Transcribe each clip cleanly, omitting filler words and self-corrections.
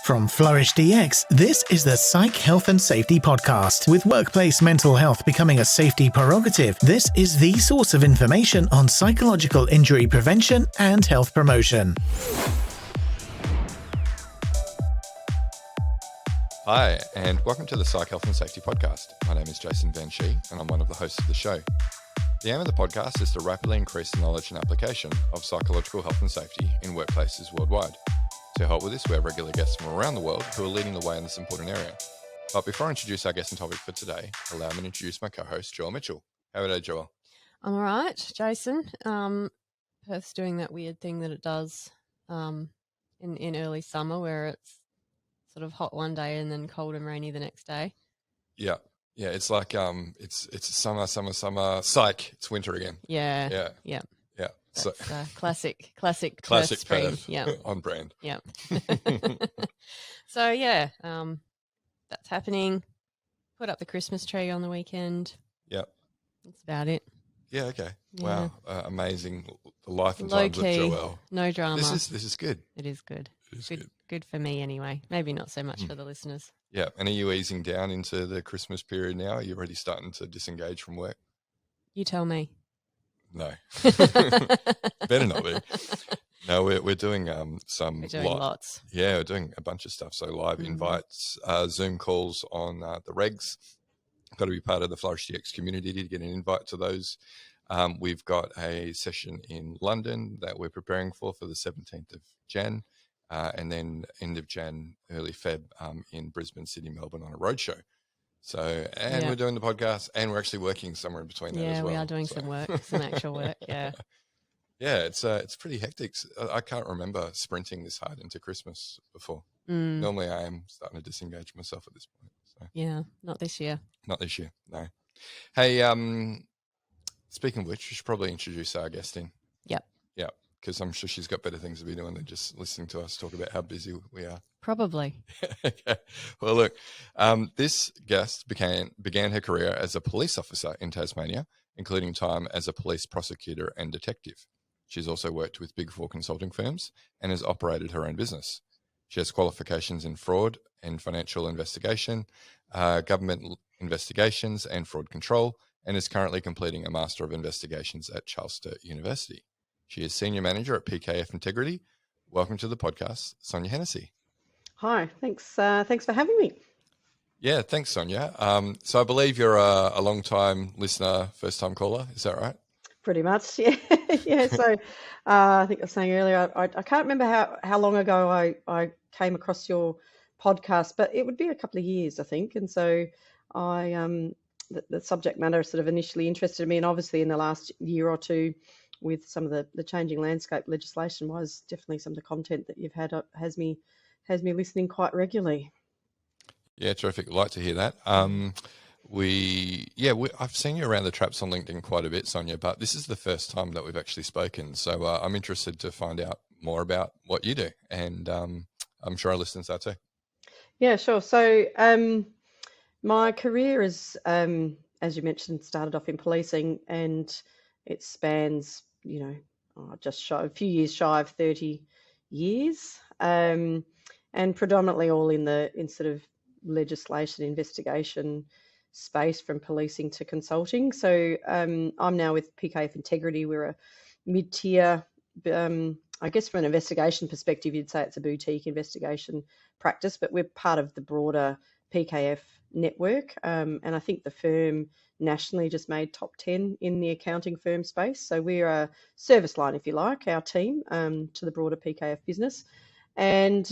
From Flourish DX, this is the Psych Health and Safety Podcast. With workplace mental health becoming a safety prerogative, this is the source of information on psychological injury prevention and health promotion. Hi, and welcome to the Psych Health and Safety Podcast. My name is Jason and I'm one of the hosts of the show. The aim of the podcast is to rapidly increase the knowledge and application of psychological health and safety in workplaces worldwide. To help with this, we have regular guests from around the world who are leading the way in this important area. But before I introduce our guest and topic for today, allow me to introduce my co-host, Joelle Mitchell. How are you today, Joelle? I'm all right, Jason. Perth's doing that weird thing that it does in early summer where it's sort of hot one day and then cold and rainy the next day. Yeah, it's like it's summer, psych, it's winter again. Yeah. So classic Perth spring. Yeah, on brand. Yeah. So yeah, that's happening. Put up the Christmas tree on the weekend. Yeah, that's about it. Yeah. Okay. Yeah. Wow. Amazing. The life and Low times key, of Joelle. no drama. This is good. It is good. It is Good for me anyway. Maybe not so much for the listeners. Yeah. And are you easing down into the Christmas period now? Are you already starting to disengage from work? You tell me. No. Better not be. No, we're doing lots. Yeah, we're doing a bunch of stuff. So live invites, Zoom calls on the regs. Got to be part of the Flourish DX community to get an invite to those. We've got a session in London that we're preparing for the 17th of Jan, and then end of Jan, early Feb in Brisbane, Sydney, Melbourne on a roadshow. So, we're doing the podcast, and we're actually working somewhere in between that as well. Yeah, we are doing some work, some actual work, yeah. Yeah, it's pretty hectic. I can't remember sprinting this hard into Christmas before. Normally I am starting to disengage myself at this point. So. Yeah, not this year. Not this year, no. Hey, speaking of which, we should probably introduce our guest in. Yep. Yeah, because I'm sure she's got better things to be doing than just listening to us talk about how busy we are. Probably. Okay. Well, look, this guest began her career as a police officer in Tasmania, including time as a police prosecutor and detective. She's also worked with Big Four consulting firms and has operated her own business. She has qualifications in fraud and financial investigation, government investigations and fraud control, and is currently completing a Master of Investigations at Charles Sturt University. She is Senior Manager at PKF Integrity. Welcome to the podcast, Sonia Hennessey. Hi, thanks for having me. Yeah, thanks, Sonia. So I believe you're a long-time listener, first-time caller. Is that right? Pretty much, yeah. Yeah. So I think I was saying earlier, I can't remember how long ago I came across your podcast, but it would be a couple of years, I think. And so the subject matter sort of initially interested me, and obviously in the last year or two, with some of the changing landscape legislation-wise, definitely some of the content that you've had has me listening quite regularly. Yeah, terrific. I'd like to hear that. I've seen you around the traps on LinkedIn quite a bit, Sonia, but this is the first time that we've actually spoken. So I'm interested to find out more about what you do, and I'm sure our listeners are too. Yeah, sure. So my career is, as you mentioned, started off in policing, and it spans, just a few years shy of 30 years, and predominantly all in sort of legislation investigation space, from policing to consulting. So I'm now with PKF Integrity. We're a mid-tier, I guess from an investigation perspective, you'd say it's a boutique investigation practice, but we're part of the broader PKF network. And I think the firm nationally just made top 10 in the accounting firm space. So we're a service line, if you like, our team to the broader PKF business. And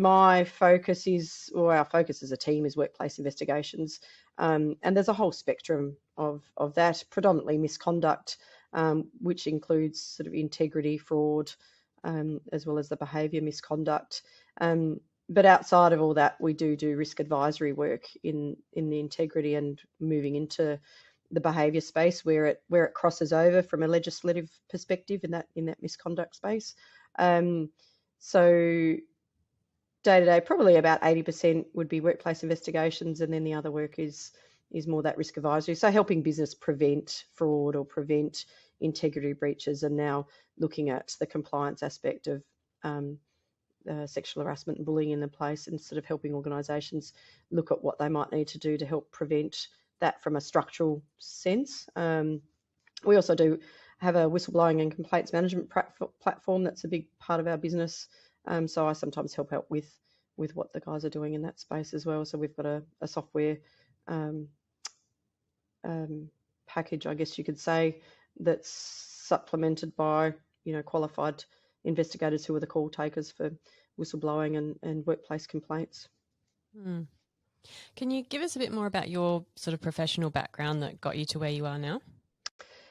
our focus as a team is workplace investigations. And there's a whole spectrum of that, predominantly misconduct, which includes sort of integrity, fraud, as well as the behaviour misconduct. But outside of all that, we do risk advisory work in the integrity and moving into the behaviour space where it crosses over from a legislative perspective in that misconduct space. So day to day, probably about 80% would be workplace investigations, and then the other work is more that risk advisory. So helping business prevent fraud or prevent integrity breaches, and now looking at the compliance aspect of sexual harassment and bullying in the place, and sort of helping organisations look at what they might need to do to help prevent that from a structural sense. We also do have a whistleblowing and complaints management platform that's a big part of our business. So I sometimes help out with what the guys are doing in that space as well. So we've got a software package, I guess you could say, that's supplemented by qualified investigators who are the call takers for whistleblowing and workplace complaints. Can you give us a bit more about your sort of professional background that got you to where you are now?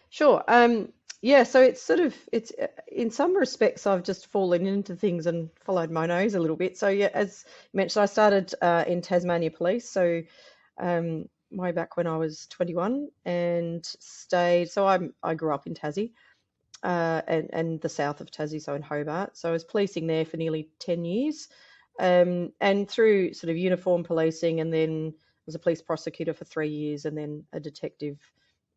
Sure. So it's in some respects I've just fallen into things and followed my nose a little bit. So yeah, as mentioned, I started in Tasmania Police. So way back when I was 21 and stayed. So I grew up in Tassie and the south of Tassie, so in Hobart. So I was policing there for nearly 10 years. And through sort of uniform policing, and then was a police prosecutor for 3 years, and then a detective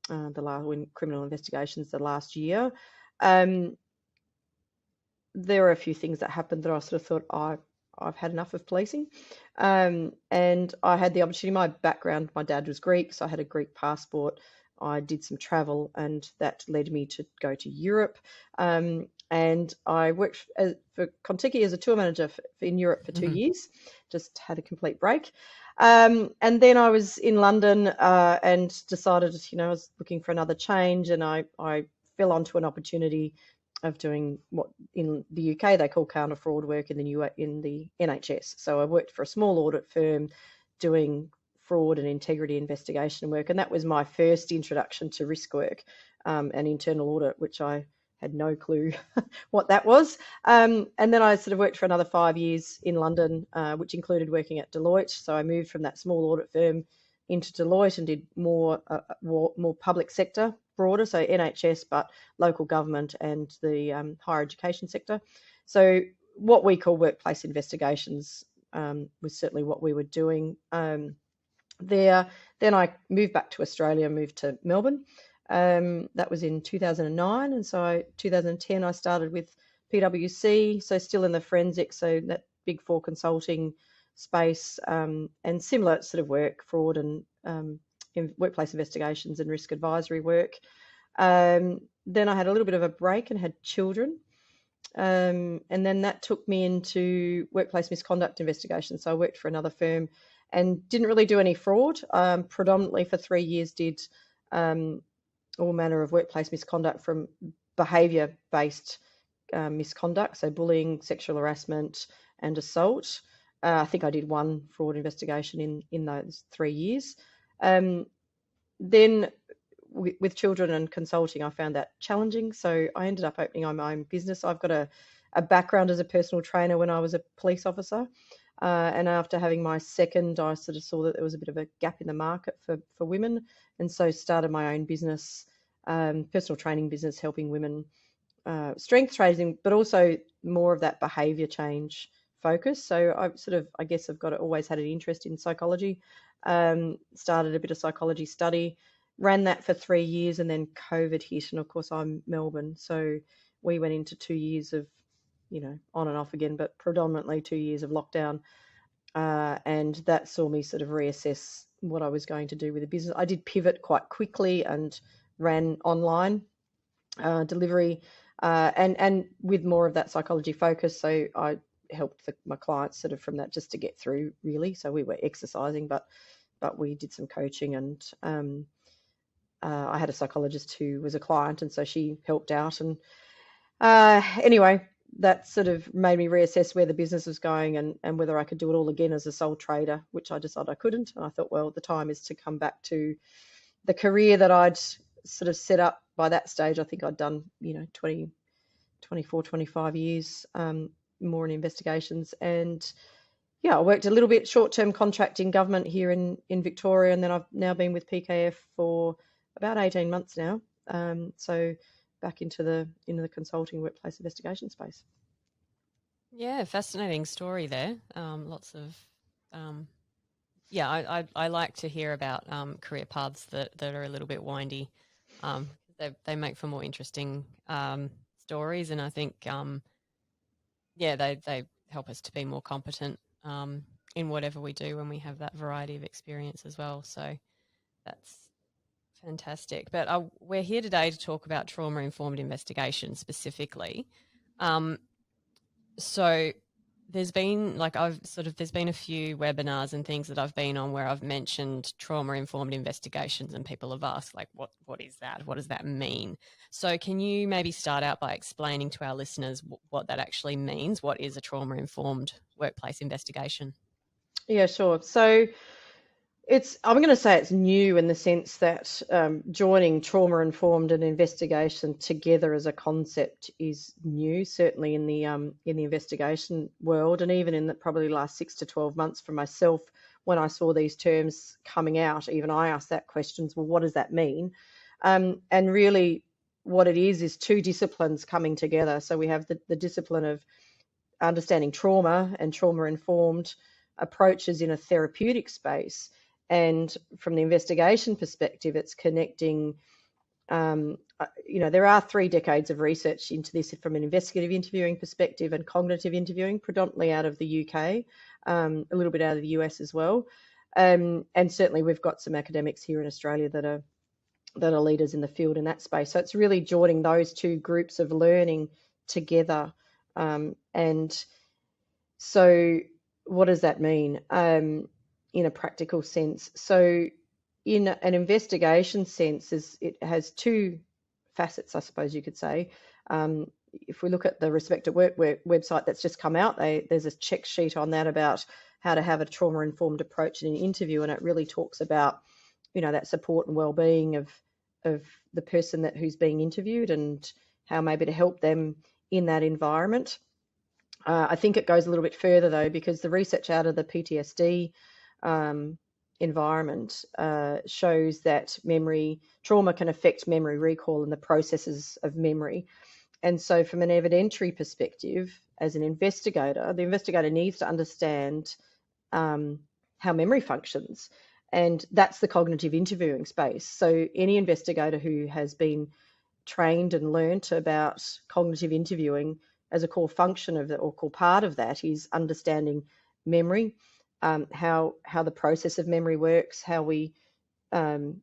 in criminal investigations the last year. There were a few things that happened that I sort of thought I've had enough of policing, and I had the opportunity. My background, my dad was Greek, so I had a Greek passport. I did some travel, and that led me to go to Europe. And I worked for Contiki as a tour manager in Europe for 2 years, just had a complete break. And then I was in London and decided, I was looking for another change, and I fell onto an opportunity of doing what in the UK they call counter fraud work in the NHS. So I worked for a small audit firm doing fraud and integrity investigation work, and that was my first introduction to risk work and internal audit, which I had no clue what that was. And then I sort of worked for another 5 years in London, which included working at Deloitte. So I moved from that small audit firm into Deloitte and did more public sector, broader, so NHS, but local government and the higher education sector. So what we call workplace investigations was certainly what we were doing there. Then I moved back to Australia, moved to Melbourne. That was in 2009, and so 2010 I started with PwC, so still in the forensic, so that Big Four consulting space, and similar sort of work, fraud and in workplace investigations and risk advisory work. Then I had a little bit of a break and had children, and then that took me into workplace misconduct investigations. So I worked for another firm and didn't really do any fraud. Predominantly for 3 years did all manner of workplace misconduct, from behaviour-based misconduct, so bullying, sexual harassment and assault. I think I did one fraud investigation in those 3 years. Then with children and consulting, I found that challenging. So I ended up opening my own business. I've got a background as a personal trainer when I was a police officer. And after having my second, I sort of saw that there was a bit of a gap in the market for women. And so started my own business, personal training business, helping women, strength training, but also more of that behaviour change focus. So I guess I've always had an interest in psychology. Started a bit of psychology study, ran that for 3 years, and then COVID hit. And of course I'm Melbourne. So we went into 2 years of, on and off again, but predominantly 2 years of lockdown. And that saw me sort of reassess what I was going to do with the business. I did pivot quite quickly and ran online delivery and with more of that psychology focus. So I helped my clients sort of from that just to get through, really. So we were exercising, but we did some coaching, and I had a psychologist who was a client, and so she helped out. And anyway, that sort of made me reassess where the business was going and whether I could do it all again as a sole trader, which I decided I couldn't. And I thought, well, the time is to come back to the career that I'd sort of set up by that stage. I think I'd done, 24, 25 years more in investigations. And yeah, I worked a little bit short-term contract in government here in Victoria, and then I've now been with PKF for about 18 months now. So back into the consulting workplace investigation space. Yeah, fascinating story there. Lots of, I like to hear about career paths that are a little bit windy. They make for more interesting stories, and I think, they help us to be more competent in whatever we do when we have that variety of experience as well. So that's fantastic. But we're here today to talk about trauma-informed investigation specifically. So there's been there's been a few webinars and things that I've been on where I've mentioned trauma-informed investigations, and people have asked, like, what is that? What does that mean? So can you maybe start out by explaining to our listeners what that actually means? What is a trauma-informed workplace investigation? Yeah, sure. So I'm going to say it's new in the sense that joining trauma-informed and investigation together as a concept is new, certainly in the investigation world, and even in the probably last 6 to 12 months for myself. When I saw these terms coming out, even I asked that question, well, what does that mean? And really what it is two disciplines coming together. So we have the discipline of understanding trauma and trauma-informed approaches in a therapeutic space. And from the investigation perspective, it's connecting, there are 3 decades of research into this from an investigative interviewing perspective and cognitive interviewing, predominantly out of the UK, a little bit out of the US as well. And certainly we've got some academics here in Australia that are leaders in the field in that space. So it's really joining those 2 groups of learning together. And so what does that mean? In a practical sense. So in an investigation sense, it has 2 facets, I suppose you could say. If we look at the Respect at Work website that's just come out, there's a check sheet on that about how to have a trauma-informed approach in an interview, and it really talks about, that support and well-being of the person who's being interviewed and how maybe to help them in that environment. I think it goes a little bit further though, because the research out of the PTSD environment shows that trauma can affect memory recall and the processes of memory. And so from an evidentiary perspective, as an investigator, the investigator needs to understand how memory functions. And that's the cognitive interviewing space. So any investigator who has been trained and learnt about cognitive interviewing as a core function of or core part of that is understanding memory, how the process of memory works, how we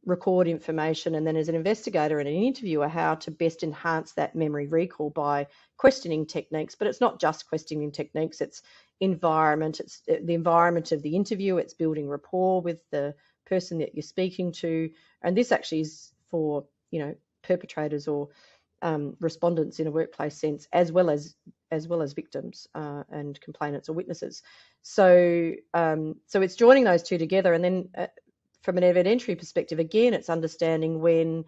record information, and then as an investigator and an interviewer, how to best enhance that memory recall by questioning techniques. But it's not just questioning techniques, it's environment, it's the environment of the interview, it's building rapport with the person that you're speaking to. And this actually is for, perpetrators or respondents in a workplace sense, as well as victims and complainants or witnesses. So it's joining those 2 together, and then from an evidentiary perspective, again, it's understanding when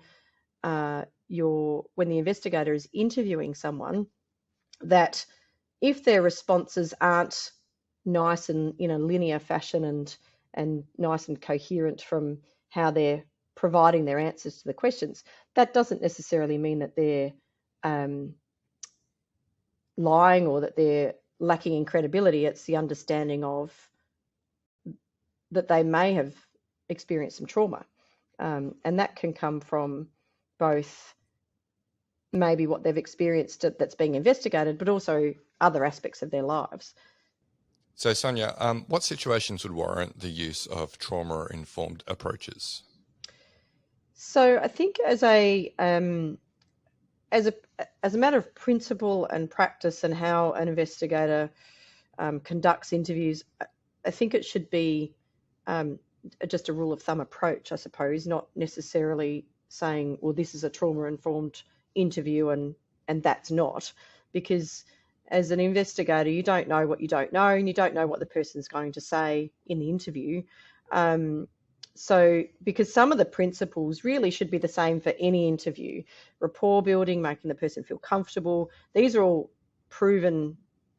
the investigator is interviewing someone, that if their responses aren't nice and in a linear fashion and nice and coherent from how they're providing their answers to the questions, that doesn't necessarily mean that they're lying or that they're lacking in credibility. It's the understanding of that they may have experienced some trauma, and that can come from both maybe what they've experienced that's being investigated, but also other aspects of their lives. So Sonia, what situations would warrant the use of trauma-informed approaches? So I think as a matter of principle and practice and how an investigator conducts interviews, I think it should be just a rule of thumb approach, I suppose, not necessarily saying, well, this is a trauma-informed interview and that's not, because as an investigator, you don't know what you don't know, and you don't know what the person's going to say in the interview. So because some of the principles really should be the same for any interview: rapport building, making the person feel comfortable. These are all proven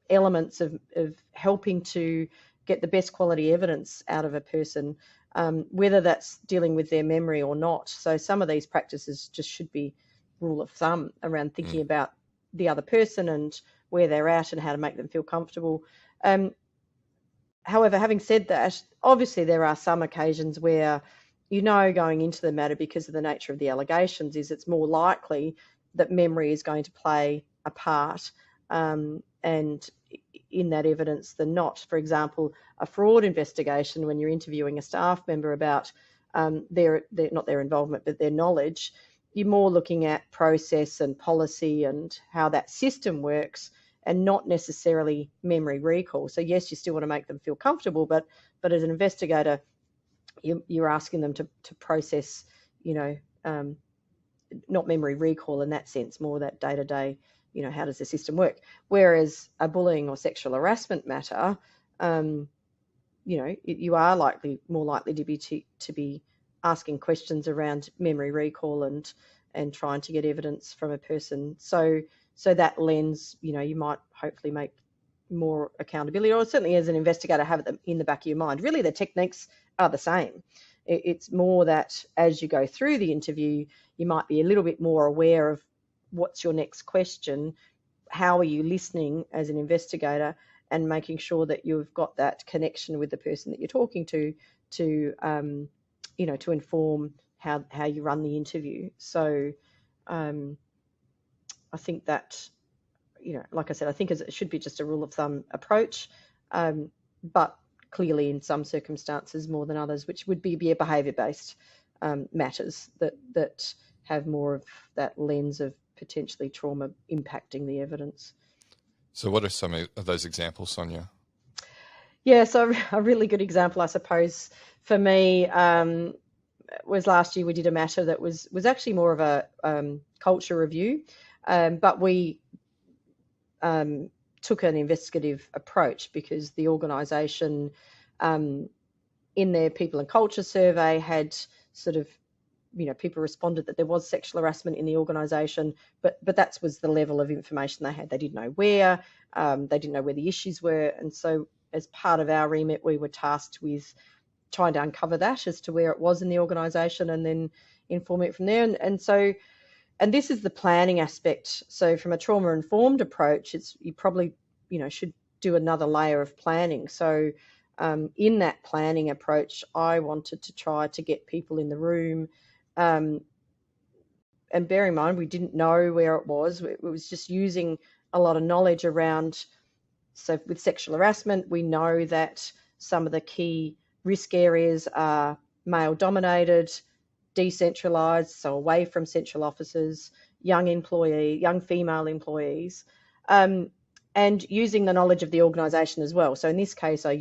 elements of helping to get the best quality evidence out of a person, whether that's dealing with their memory or not. So some of these practices just should be rule of thumb around thinking about the other person and where they're at and how to make them feel comfortable. However, having said that, obviously there are some occasions where, going into the matter, because of the nature of the allegations, is it's more likely that memory is going to play a part. And in that evidence than not. For example, a fraud investigation, when you're interviewing a staff member about their not their involvement but their knowledge, you're more looking at process and policy and how that system works, and not necessarily memory recall. So yes, you still want to make them feel comfortable, but as an investigator, you're asking them to process, not memory recall in that sense, more that day-to-day, how does the system work? Whereas a bullying or sexual harassment matter, you are more likely to be asking questions around memory recall and trying to get evidence from a person. So that lens, you might hopefully make more accountability, or certainly as an investigator have it in the back of your mind. Really, the techniques are the same. It's more that as you go through the interview, you might be a little bit more aware of what's your next question, how are you listening as an investigator, and making sure that you've got that connection with the person that you're talking to inform how you run the interview. So I think that, like I said, I think it should be just a rule of thumb approach, but clearly in some circumstances more than others, which would be behaviour-based matters that have more of that lens of potentially trauma impacting the evidence. So what are some of those examples, Sonia? Yeah, so a really good example, I suppose, for me was last year we did a matter that was actually more of a culture review, but we took an investigative approach because the organisation in their people and culture survey had sort of, people responded that there was sexual harassment in the organisation, but that was the level of information they had. They didn't know where, they didn't know where the issues were. And so as part of our remit, we were tasked with trying to uncover that as to where it was in the organisation and then inform it from there. And this is the planning aspect. So from a trauma-informed approach, you probably, should do another layer of planning. So in that planning approach, I wanted to try to get people in the room, and bear in mind, we didn't know where it was. It was just using a lot of knowledge around. So with sexual harassment, we know that some of the key risk areas are male-dominated, decentralised, so away from central offices, young female employees, and using the knowledge of the organisation as well. So in this case, I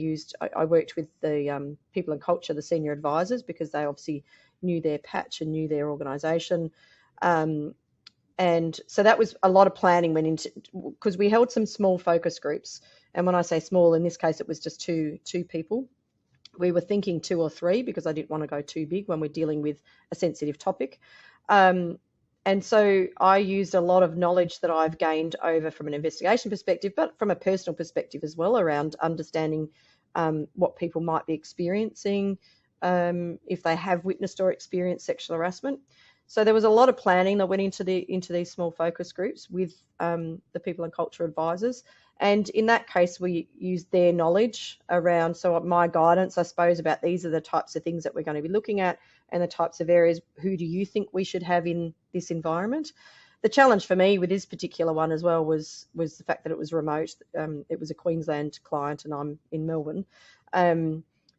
worked with the people and culture, the senior advisors, because they obviously knew their patch and knew their organisation. And so that was a lot of planning went into, because we held some small focus groups. And when I say small, in this case, it was just two people. We were thinking 2 or 3 because I didn't want to go too big when we're dealing with a sensitive topic. And so I used a lot of knowledge that I've gained over from an investigation perspective, but from a personal perspective as well, around understanding what people might be experiencing if they have witnessed or experienced sexual harassment. So there was a lot of planning that went into these small focus groups with the people and culture advisors. And in that case, we used their knowledge around, so my guidance, I suppose, about these are the types of things that we're going to be looking at and the types of areas, who do you think we should have in this environment? The challenge for me with this particular one as well was the fact that it was remote. It was a Queensland client and I'm in Melbourne.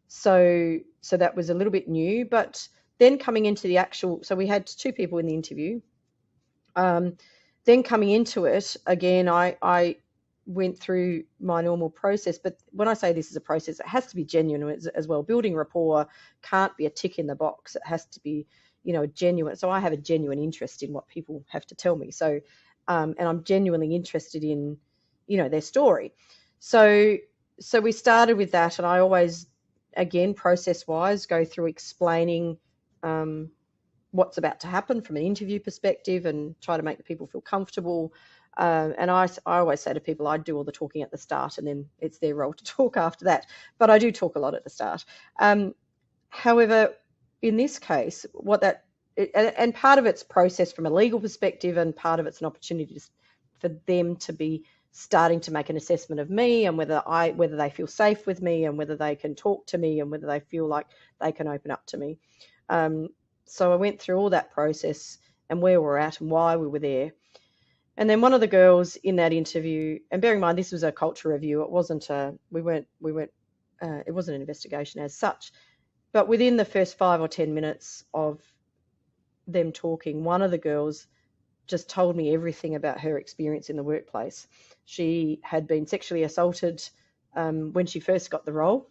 So that was a little bit new, but then coming into the actual, so we had 2 people in the interview. Then coming into it, again, I went through my normal process, but when I say this is a process, it has to be genuine as well. Building rapport can't be a tick in the box. It has to be, genuine. So I have a genuine interest in what people have to tell me. So, and I'm genuinely interested in, their story. So we started with that, and I always, again, process-wise, go through explaining what's about to happen from an interview perspective and try to make the people feel comfortable. And I always say to people, I do all the talking at the start and then it's their role to talk after that. But I do talk a lot at the start. However, in this case, and part of it's process from a legal perspective, and part of it's an opportunity for them to be starting to make an assessment of me and whether they feel safe with me and whether they can talk to me and whether they feel like they can open up to me. So I went through all that process and where we're at and why we were there. And then one of the girls in that interview, and bear in mind this was a culture review, it wasn't it wasn't an investigation as such, but within the first 5 or 10 minutes of them talking, one of the girls just told me everything about her experience in the workplace. She had been sexually assaulted when she first got the role.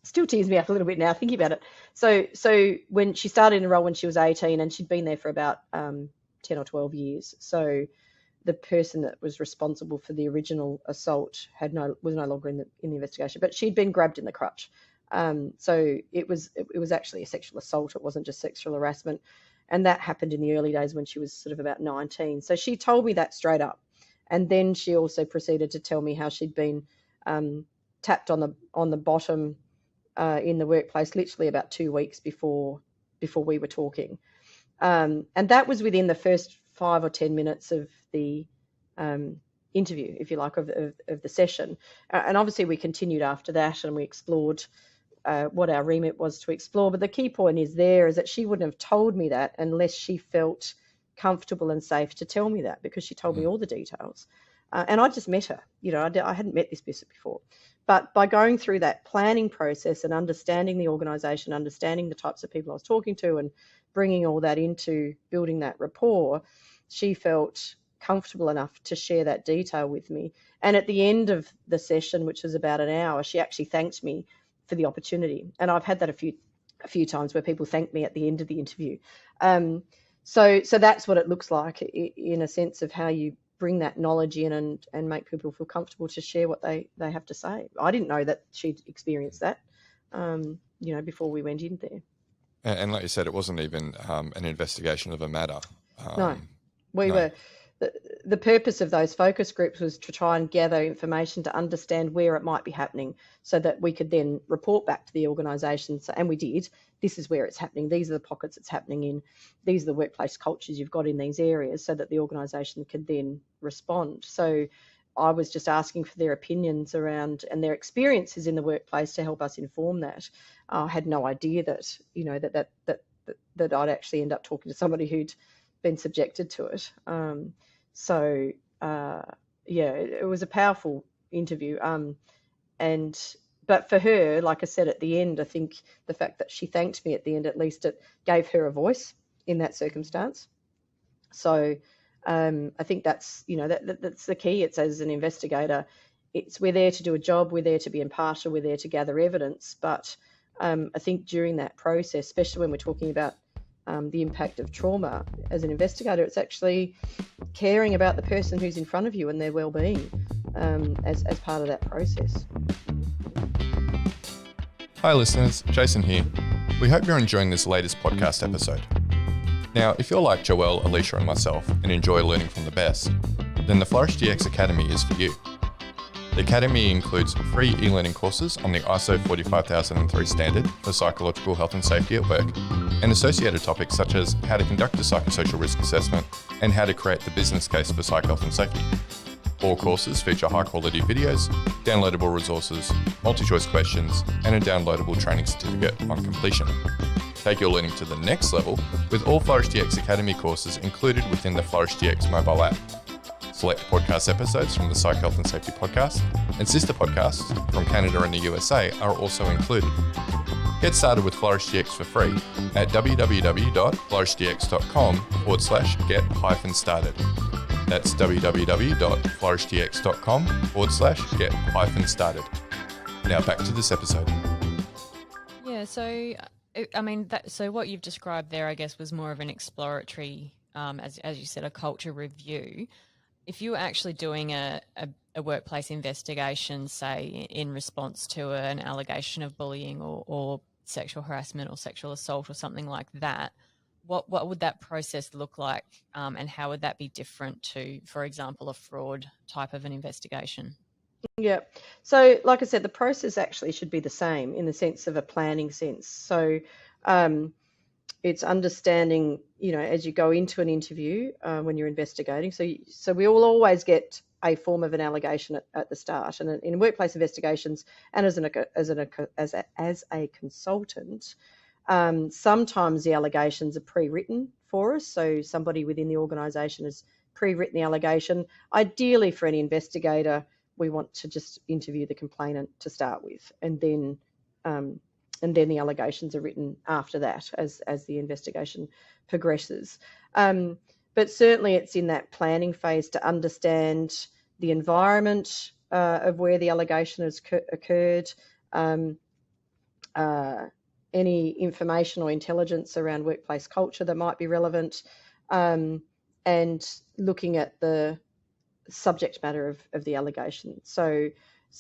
Still tears me up a little bit now thinking about it. So when she started in the role when she was 18, and she'd been there for about 10 or 12 years. So the person that was responsible for the original assault was no longer in the investigation, but she'd been grabbed in the crotch. So it was actually a sexual assault. It wasn't just sexual harassment. And that happened in the early days when she was sort of about 19. So she told me that straight up. And then she also proceeded to tell me how she'd been tapped on the bottom in the workplace literally about 2 weeks before we were talking. And that was within the first 5 or 10 minutes of the interview, if you like, of the session. And obviously we continued after that and we explored what our remit was to explore. But the key point is that she wouldn't have told me that unless she felt comfortable and safe to tell me that, because she told me all the details. And I just met her. I hadn't met this person before. But by going through that planning process and understanding the organisation, understanding the types of people I was talking to and bringing all that into building that rapport, she felt comfortable enough to share that detail with me. And at the end of the session, which was about an hour, she actually thanked me for the opportunity. And I've had that a few times where people thank me at the end of the interview. So that's what it looks like in a sense of how you bring that knowledge in and make people feel comfortable to share what they have to say. I didn't know that she'd experienced that, before we went in there. And like you said, it wasn't even an investigation of a matter. No, we were. The purpose of those focus groups was to try and gather information to understand where it might be happening so that we could then report back to the organisation. And we did. This is where it's happening. These are the pockets it's happening in. These are the workplace cultures you've got in these areas, so that the organisation could then respond. So I was just asking for their opinions around and their experiences in the workplace to help us inform that. I had no idea that, that I'd actually end up talking to somebody who'd been subjected to it. It was a powerful interview. But for her, like I said at the end, I think the fact that she thanked me at the end, at least it gave her a voice in that circumstance. So I think that's that's the key. It's, as an investigator, we're there to do a job, we're there to be impartial, we're there to gather evidence. But I think during that process, especially when we're talking about the impact of trauma, as an investigator, it's actually caring about the person who's in front of you and their well-being as part of that process. Hi listeners, Jason here. We hope you're enjoying this latest podcast episode. Now, if you're like Joelle, Alicia and myself and enjoy learning from the best, then the Flourish DX Academy is for you. The Academy includes free e-learning courses on the ISO 45003 standard for psychological health and safety at work, and associated topics such as how to conduct a psychosocial risk assessment and how to create the business case for psych health and safety. All courses feature high-quality videos, downloadable resources, multi-choice questions, and a downloadable training certificate on completion. Take your learning to the next level with all Flourish DX Academy courses included within the Flourish DX mobile app. Select podcast episodes from the Psych Health and Safety podcast and sister podcasts from Canada and the USA are also included. Get started with Flourish DX for free at www.flourishdx.com/get-started. That's www.flourishdx.com/get-started. Now back to this episode. Yeah, so so what you've described there, I guess, was more of an exploratory, as you said, a culture review. If you were actually doing a workplace investigation, say in response to an allegation of bullying or sexual harassment or sexual assault or something like that, what would that process look like, and how would that be different to, for example, a fraud type of an investigation? Yeah. So like I said, the process actually should be the same in the sense of a planning sense. So it's understanding, as you go into an interview when you're investigating. So we will always get a form of an allegation at the start, and in workplace investigations, and as a consultant, sometimes the allegations are pre-written for us. So somebody within the organisation has pre-written the allegation. Ideally, for any investigator, we want to just interview the complainant to start with, and then the allegations are written after that as the investigation progresses. But certainly it's in that planning phase to understand the environment of where the allegation has occurred, any information or intelligence around workplace culture that might be relevant, and looking at the subject matter of the allegation. So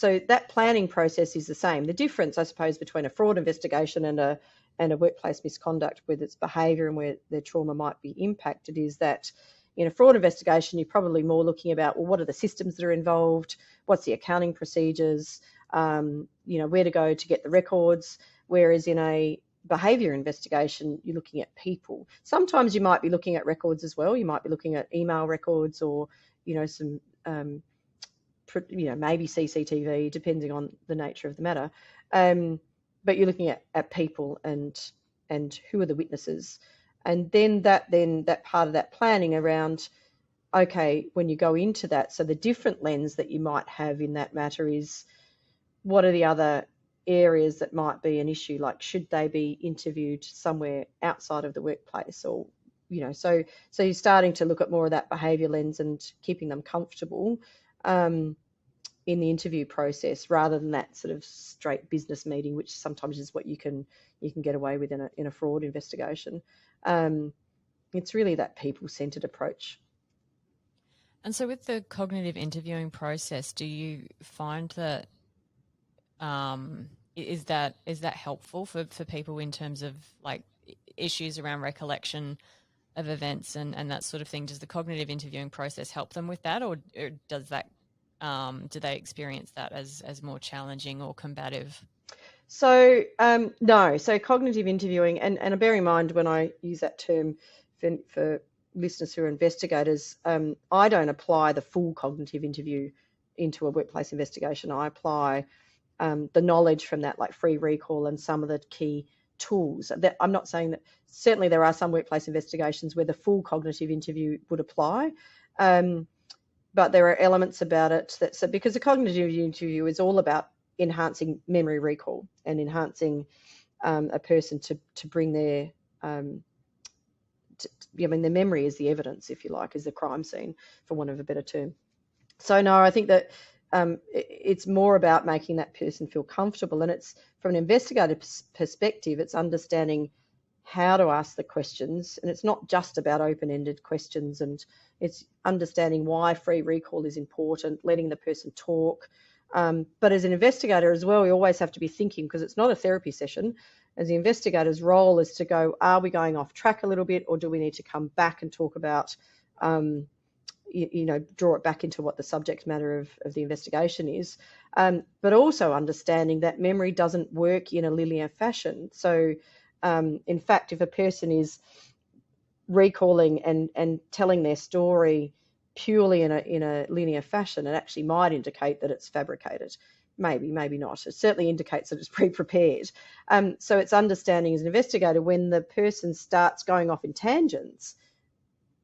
that planning process is the same. The difference, I suppose, between a fraud investigation and a workplace misconduct with its behaviour and where their trauma might be impacted is that in a fraud investigation, you're probably more looking about, well, what are the systems that are involved? What's the accounting procedures? Where to go to get the records? Whereas in a behaviour investigation, you're looking at people. Sometimes you might be looking at records as well. You might be looking at email records or, some, maybe CCTV, depending on the nature of the matter. But you're looking at people and who are the witnesses. And then that part of that planning around, okay, when you go into that, so the different lens that you might have in that matter is, what are the other areas that might be an issue? Like, should they be interviewed somewhere outside of the workplace? Or, so you're starting to look at more of that behaviour lens and keeping them comfortable in the interview process, rather than that sort of straight business meeting, which sometimes is what you can get away with in a fraud investigation. It's really that people-centred approach. And so with the cognitive interviewing process, do you find that is that helpful for people in terms of like issues around recollection of events and that sort of thing? Does the cognitive interviewing process help them with that, or does that do they experience that as more challenging or combative? So no. So cognitive interviewing, and bear in mind when I use that term for listeners who are investigators, I don't apply the full cognitive interview into a workplace investigation. I apply the knowledge from that, like free recall and some of the key tools. I'm not saying that, certainly there are some workplace investigations where the full cognitive interview would apply, but there are elements about it because the cognitive interview is all about enhancing memory recall and enhancing a person to bring their the memory is the evidence, if you like, is the crime scene, for want of a better term. So no, I think that it's more about making that person feel comfortable, and it's from an investigator perspective, it's understanding how to ask the questions, and it's not just about open-ended questions, and it's understanding why free recall is important, letting the person talk. But as an investigator as well, we always have to be thinking, because it's not a therapy session. As the investigator's role is to go, are we going off track a little bit, or do we need to come back and talk about, draw it back into what the subject matter of the investigation is, but also understanding that memory doesn't work in a linear fashion. So, in fact, if a person is recalling and telling their story purely in a linear fashion, it actually might indicate that it's fabricated. Maybe not. It certainly indicates that it's pre-prepared. So it's understanding as an investigator, when the person starts going off in tangents,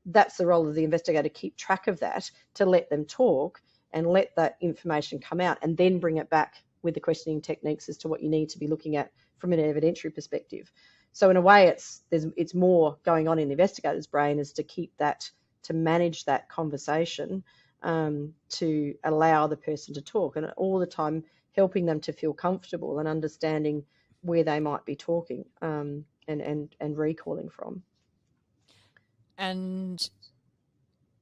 that's the role of the investigator, keep track of that, to let them talk and let that information come out, and then bring it back with the questioning techniques as to what you need to be looking at from an evidentiary perspective. So in a way, it's more going on in the investigator's brain, is to keep that, to manage that conversation, to allow the person to talk, and all the time helping them to feel comfortable and understanding where they might be talking and recalling from. And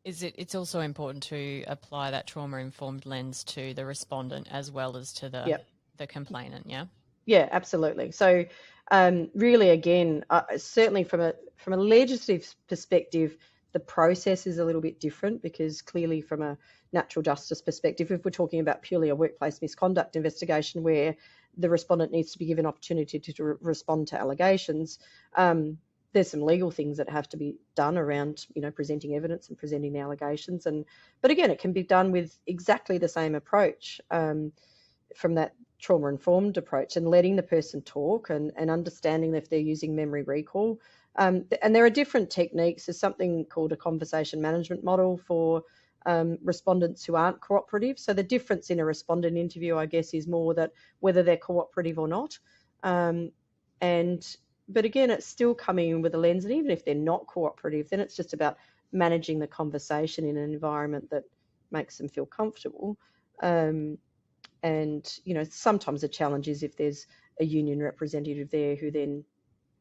it's also important to apply that trauma-informed lens to the respondent as well as to the complainant, yeah? Yeah, absolutely. So really, again, certainly from a legislative perspective, the process is a little bit different, because clearly from a natural justice perspective, if we're talking about purely a workplace misconduct investigation where the respondent needs to be given opportunity to respond to allegations, there's some legal things that have to be done around, presenting evidence and presenting the allegations. But again, it can be done with exactly the same approach from that trauma-informed approach and letting the person talk and understanding if they're using memory recall. And there are different techniques. There's something called a conversation management model for respondents who aren't cooperative. So the difference in a respondent interview, I guess, is more that whether they're cooperative or not. But again, it's still coming in with a lens, and even if they're not cooperative, then it's just about managing the conversation in an environment that makes them feel comfortable. And, sometimes the challenge is if there's a union representative there who then,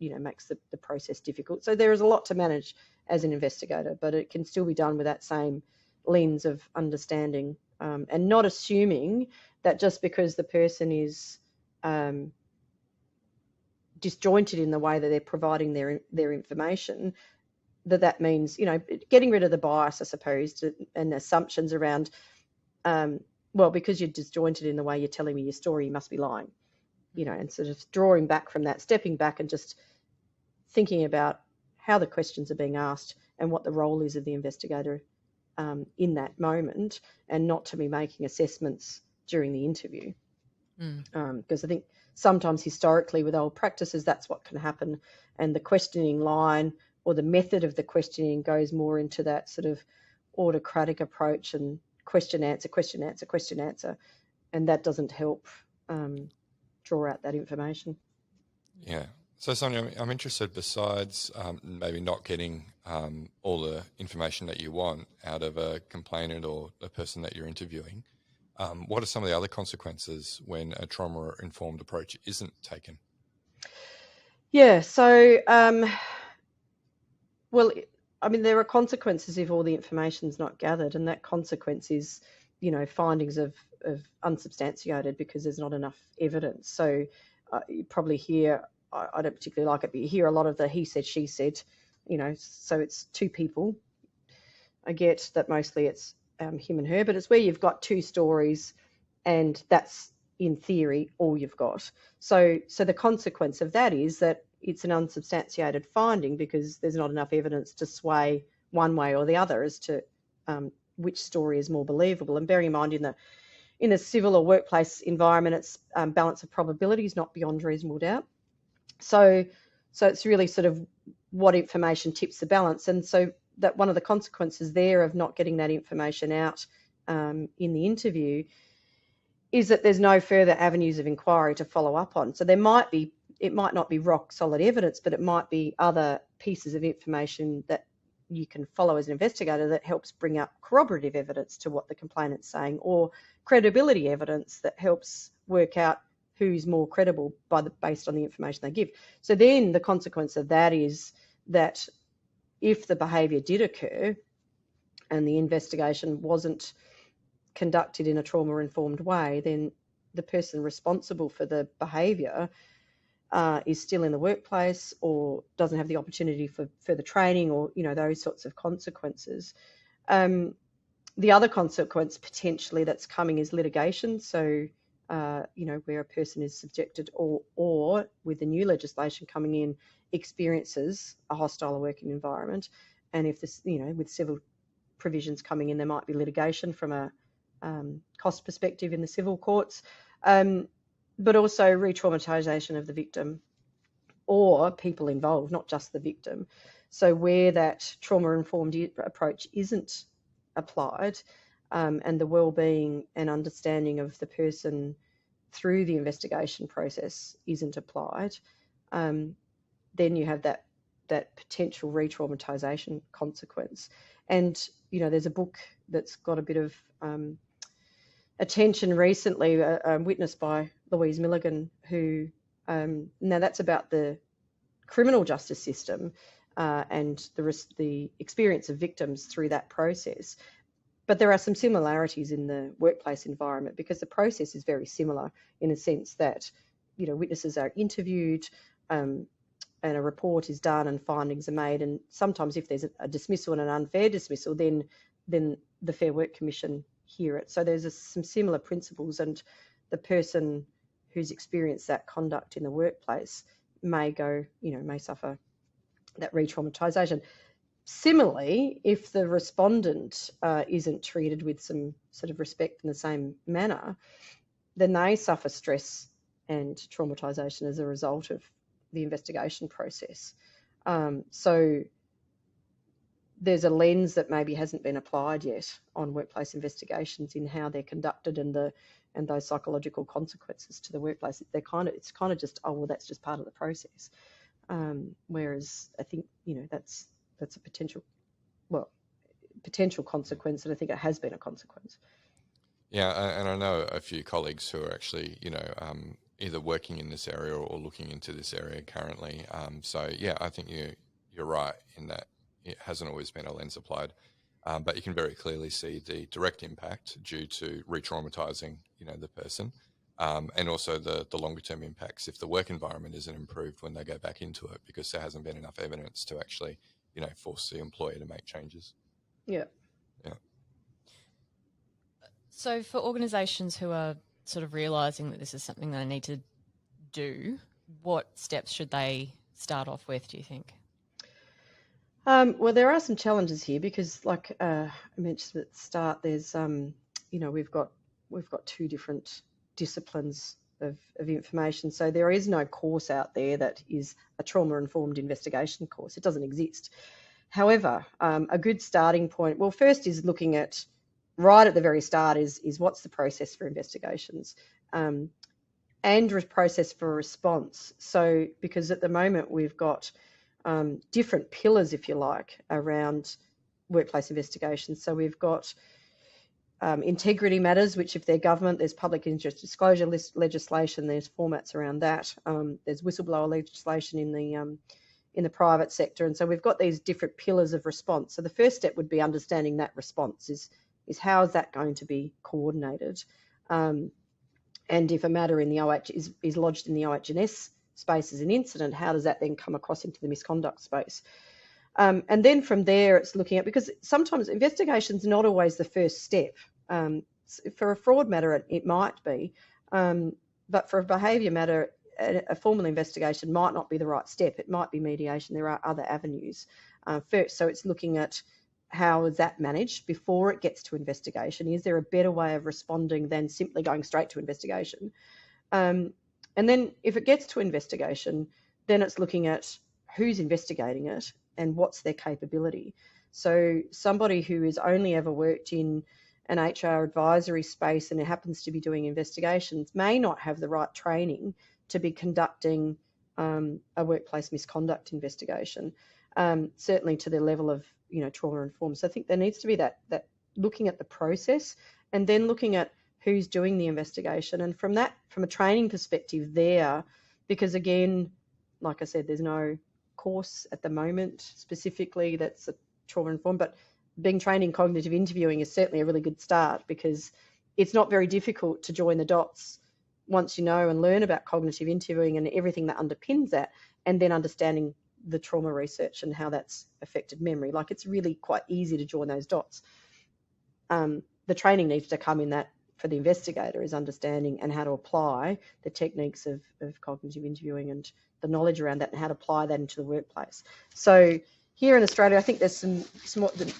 makes the process difficult. So there is a lot to manage as an investigator, but it can still be done with that same lens of understanding, and not assuming that just because the person is disjointed in the way that they're providing their information, that means, getting rid of the bias, I suppose, and assumptions around, because you're disjointed in the way you're telling me your story, you must be lying, and sort of drawing back from that, stepping back and just thinking about how the questions are being asked and what the role is of the investigator in that moment, and not to be making assessments during the interview. Because I think sometimes historically with old practices, that's what can happen, and the questioning line or the method of the questioning goes more into that sort of autocratic approach and question, answer, and that doesn't help draw out that information. Yeah. So, Sonia, I'm interested, besides maybe not getting all the information that you want out of a complainant or a person that you're interviewing, what are some of the other consequences when a trauma-informed approach isn't taken? Yeah, so, there are consequences if all the information's not gathered, and that consequence is, findings of unsubstantiated because there's not enough evidence. So you probably hear, I don't particularly like it, but you hear a lot of the he said, she said, so it's two people. I get that mostly it's him and her, but it's where you've got two stories and that's in theory all you've got. So the consequence of that is that it's an unsubstantiated finding because there's not enough evidence to sway one way or the other as to which story is more believable. And bearing in mind in a civil or workplace environment, it's balance of probabilities, not beyond reasonable doubt. So it's really sort of what information tips the balance. And so that one of the consequences there of not getting that information out in the interview is that there's no further avenues of inquiry to follow up on. So it might not be rock solid evidence, but it might be other pieces of information that you can follow as an investigator that helps bring up corroborative evidence to what the complainant's saying, or credibility evidence that helps work out who's more credible based on the information they give. So then the consequence of that is that if the behaviour did occur and the investigation wasn't conducted in a trauma-informed way, then the person responsible for the behaviour is still in the workplace or doesn't have the opportunity for further training, or those sorts of consequences. The other consequence potentially that's coming is litigation. So where a person is subjected or with the new legislation coming in experiences a hostile working environment, and if this with civil provisions coming in, there might be litigation from a cost perspective in the civil courts. But also re-traumatisation of the victim or people involved, not just the victim. So where that trauma-informed approach isn't applied, and the well-being and understanding of the person through the investigation process isn't applied, then you have that potential re-traumatisation consequence. And, there's a book that's got a bit of attention recently, witnessed by Louise Milligan, who now that's about the criminal justice system and the experience of victims through that process. But there are some similarities in the workplace environment because the process is very similar in a sense that witnesses are interviewed and a report is done and findings are made, and sometimes if there's a dismissal and an unfair dismissal, then the Fair Work Commission hear it. So there's some similar principles, and the person who's experienced that conduct in the workplace may suffer that re-traumatisation. Similarly, if the respondent isn't treated with some sort of respect in the same manner, then they suffer stress and traumatisation as a result of the investigation process. So there's a lens that maybe hasn't been applied yet on workplace investigations in how they're conducted and those psychological consequences to the workplace. It's kind of just, oh well, that's just part of the process. Whereas I think that's a potential consequence, and I think it has been a consequence. Yeah, and I know a few colleagues who are actually either working in this area or looking into this area currently. So yeah, I think you're right in that it hasn't always been a lens applied, but you can very clearly see the direct impact due to re-traumatizing the person, and also the longer term impacts if the work environment isn't improved when they go back into it, because there hasn't been enough evidence to actually force the employer to make changes. Yeah. So for organisations who are sort of realising that this is something they need to do, what steps should they start off with, do you think? Well, there are some challenges here because, like I mentioned at the start, there's we've got two different disciplines of information. So there is no course out there that is a trauma-informed investigation course. It doesn't exist. However, a good starting point, well, first is looking at, right at the very start, is what's the process for investigations, and process for response. So because at the moment we've got different pillars, if you like, around workplace investigations. So we've got integrity matters, which if they're government, there's public interest disclosure legislation, there's formats around that. There's whistleblower legislation in the private sector. And so we've got these different pillars of response. So the first step would be understanding that response is how is that going to be coordinated? And if a matter in the OH is lodged in the OH&S space as an incident, how does that then come across into the misconduct space? And then from there, it's looking at, because sometimes investigation's not always the first step. For a fraud matter, it might be, but for a behaviour matter, a formal investigation might not be the right step. It might be mediation. There are other avenues first. So it's looking at how is that managed before it gets to investigation. Is there a better way of responding than simply going straight to investigation? And then if it gets to investigation, then it's looking at who's investigating it and what's their capability. So somebody who has only ever worked in an HR advisory space and it happens to be doing investigations may not have the right training to be conducting a workplace misconduct investigation, certainly to the level of trauma informed. So I think there needs to be that looking at the process and then looking at who's doing the investigation. And from a training perspective there, because again, like I said, there's no course at the moment specifically that's a trauma informed, but being trained in cognitive interviewing is certainly a really good start, because it's not very difficult to join the dots once you know and learn about cognitive interviewing and everything that underpins that, and then understanding the trauma research and how that's affected memory. Like, it's really quite easy to join those dots. The training needs to come in that for the investigator is understanding and how to apply the techniques of cognitive interviewing and the knowledge around that and how to apply that into the workplace. So here in Australia, I think there's some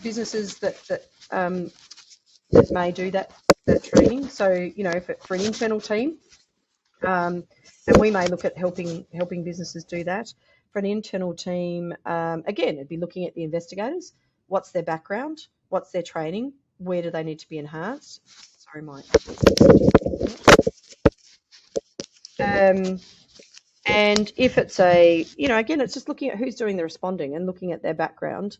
businesses that may do that training. So, for an internal team, and we may look at helping businesses do that. For an internal team, again, it'd be looking at the investigators. What's their background? What's their training? Where do they need to be enhanced? Sorry, Mike. And if it's again, it's just looking at who's doing the responding and looking at their background.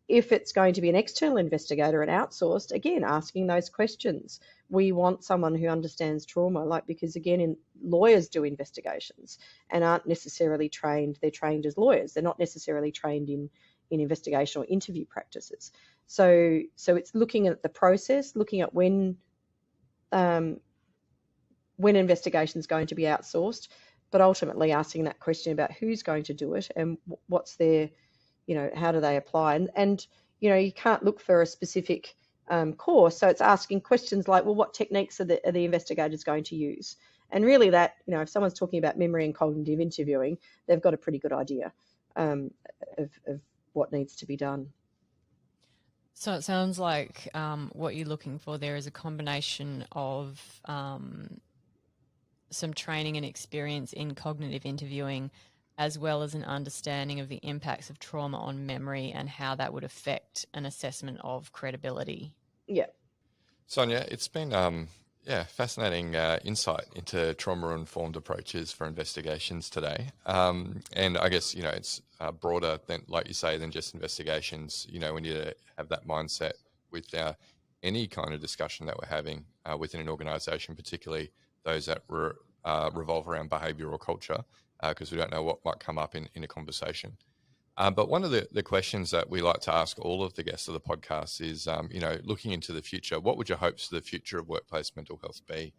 If it's going to be an external investigator and outsourced, again, asking those questions. We want someone who understands trauma, because again, lawyers do investigations and aren't necessarily trained. They're trained as lawyers. They're not necessarily trained in investigation or interview practices. So it's looking at the process, looking at when investigation is going to be outsourced, but ultimately asking that question about who's going to do it and what's their, how do they apply? And you can't look for a specific course. So it's asking questions like, well, what techniques are the investigators going to use? And really that, if someone's talking about memory and cognitive interviewing, they've got a pretty good idea of what needs to be done. So it sounds like what you're looking for there is a combination of some training and experience in cognitive interviewing, as well as an understanding of the impacts of trauma on memory and how that would affect an assessment of credibility. Yeah. Sonia, it's been fascinating insight into trauma-informed approaches for investigations today. And I guess, it's broader than, like you say, than just investigations. We need to have that mindset with any kind of discussion that we're having within an organisation, particularly those that revolve around behaviour or culture, because we don't know what might come up in a conversation. But one of the questions that we like to ask all of the guests of the podcast is, looking into the future, what would your hopes for the future of workplace mental health be?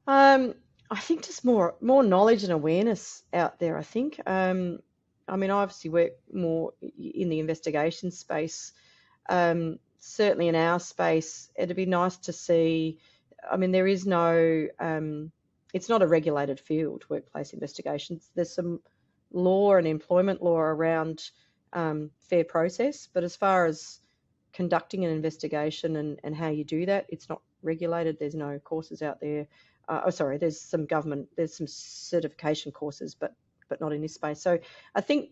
I think just more knowledge and awareness out there, I think. I obviously work more in the investigation space. Certainly in our space, it'd be nice to see, there is no, it's not a regulated field, workplace investigations. There's some law and employment law around fair process, but as far as conducting an investigation and how you do that, it's not regulated. There's no courses out there. There's some certification courses, but not in this space. So I think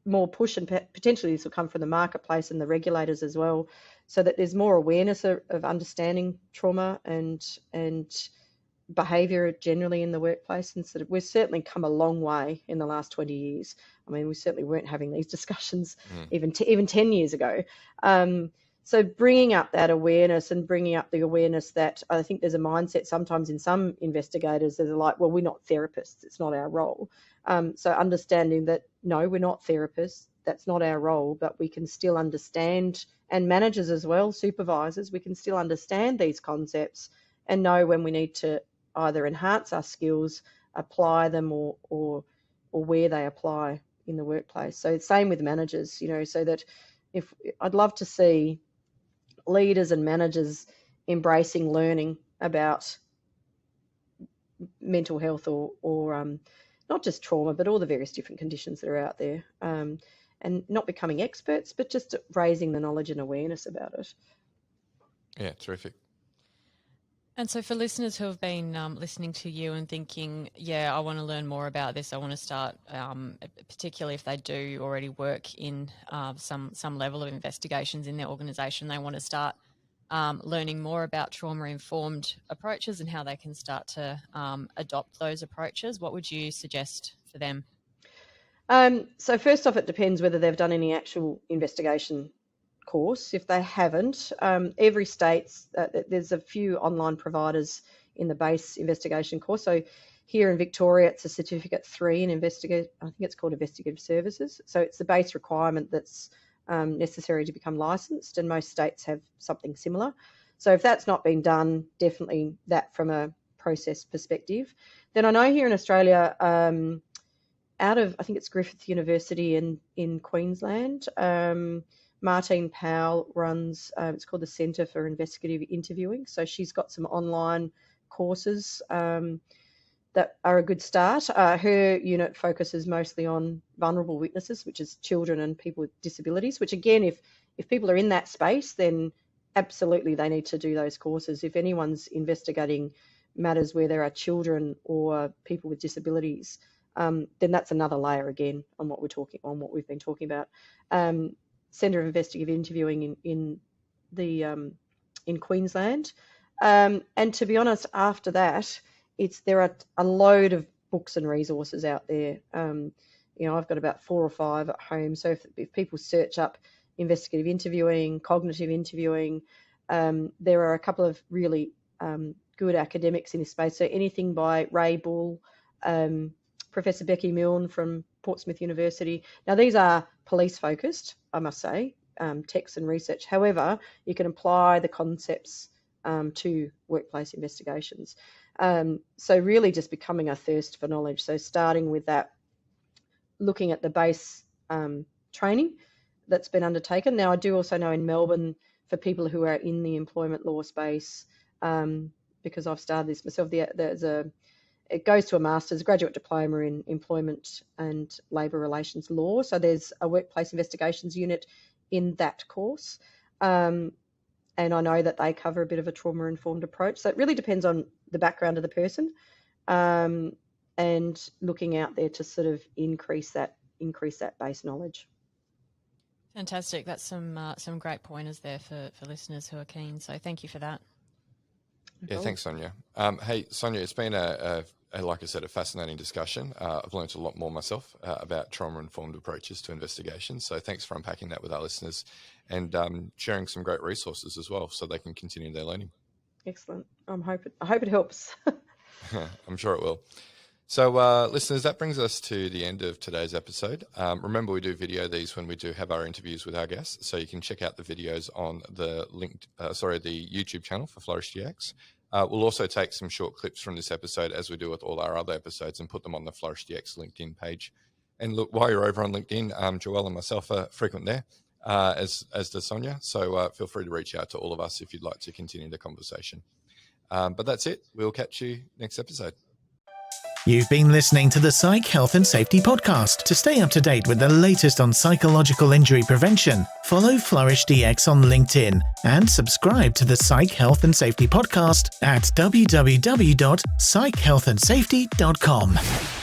more push, and potentially this will come from the marketplace and the regulators as well, so that there's more awareness of understanding trauma and behaviour generally in the workplace. And sort of, we've certainly come a long way in the last 20 years. We certainly weren't having these discussions even 10 years ago. So bringing up that awareness and bringing up the awareness that I think there's a mindset sometimes in some investigators that are like, well, we're not therapists, it's not our role. So understanding that, no, we're not therapists, that's not our role, but we can still understand, and managers as well, supervisors, we can still understand these concepts and know when we need to either enhance our skills, apply them, or where they apply in the workplace. So same with managers, so that if I'd love to see leaders and managers embracing learning about mental health or not just trauma, but all the various different conditions that are out there, and not becoming experts, but just raising the knowledge and awareness about it. Yeah, terrific. And so for listeners who have been listening to you and thinking, I want to learn more about this, I want to start, particularly if they do already work in some level of investigations in their organisation, they want to start learning more about trauma-informed approaches and how they can start to adopt those approaches. What would you suggest for them? So first off, it depends whether they've done any actual investigation course. If they haven't, every state's there's a few online providers in the base investigation course. So here in Victoria, it's a Certificate 3 in I think it's called investigative services. So it's the base requirement that's necessary to become licensed, and most states have something similar. So if that's not been done, definitely that from a process perspective. Then I know here in Australia, out of, I think it's Griffith University in Queensland, Martine Powell runs, it's called the Centre for Investigative Interviewing. So she's got some online courses that are a good start. Her unit focuses mostly on vulnerable witnesses, which is children and people with disabilities, which again, if people are in that space, then absolutely they need to do those courses. If anyone's investigating matters where there are children or people with disabilities, then that's another layer again on what we've been talking about. Centre of Investigative Interviewing in Queensland, and to be honest, after that, there are a load of books and resources out there. I've got about 4 or 5 at home. So if people search up investigative interviewing, cognitive interviewing, there are a couple of really good academics in this space. So anything by Ray Bull, Professor Becky Milne from Portsmouth University. Now, these are police focused, I must say, texts and research. However, you can apply the concepts to workplace investigations. So really just becoming a thirst for knowledge. So starting with that, looking at the base training that's been undertaken. Now, I do also know in Melbourne, for people who are in the employment law space, because I've started this myself, it goes to a master's, graduate diploma in employment and labour relations law. So there's a workplace investigations unit in that course. And I know that they cover a bit of a trauma-informed approach. So it really depends on the background of the person, and looking out there to sort of increase that base knowledge. Fantastic. That's some great pointers there for listeners who are keen. So thank you for that. Yeah, thanks, Sonia. Hey, Sonia, it's been like I said, a fascinating discussion. I've learned a lot more myself about trauma-informed approaches to investigation. So thanks for unpacking that with our listeners and sharing some great resources as well, so they can continue their learning. Excellent. I hope it helps. I'm sure it will. So, listeners, that brings us to the end of today's episode. Remember, we do video these when we do have our interviews with our guests, so you can check out the videos on the the YouTube channel for Flourish DX. We'll also take some short clips from this episode, as we do with all our other episodes, and put them on the Flourish DX LinkedIn page. And look, while you're over on LinkedIn, Joelle and myself are frequent there, as does Sonia. So feel free to reach out to all of us if you'd like to continue the conversation. But that's it. We'll catch you next episode. You've been listening to the Psych Health and Safety Podcast. To stay up to date with the latest on psychological injury prevention, follow Flourish DX on LinkedIn and subscribe to the Psych Health and Safety Podcast at www.psychealthandsafety.com.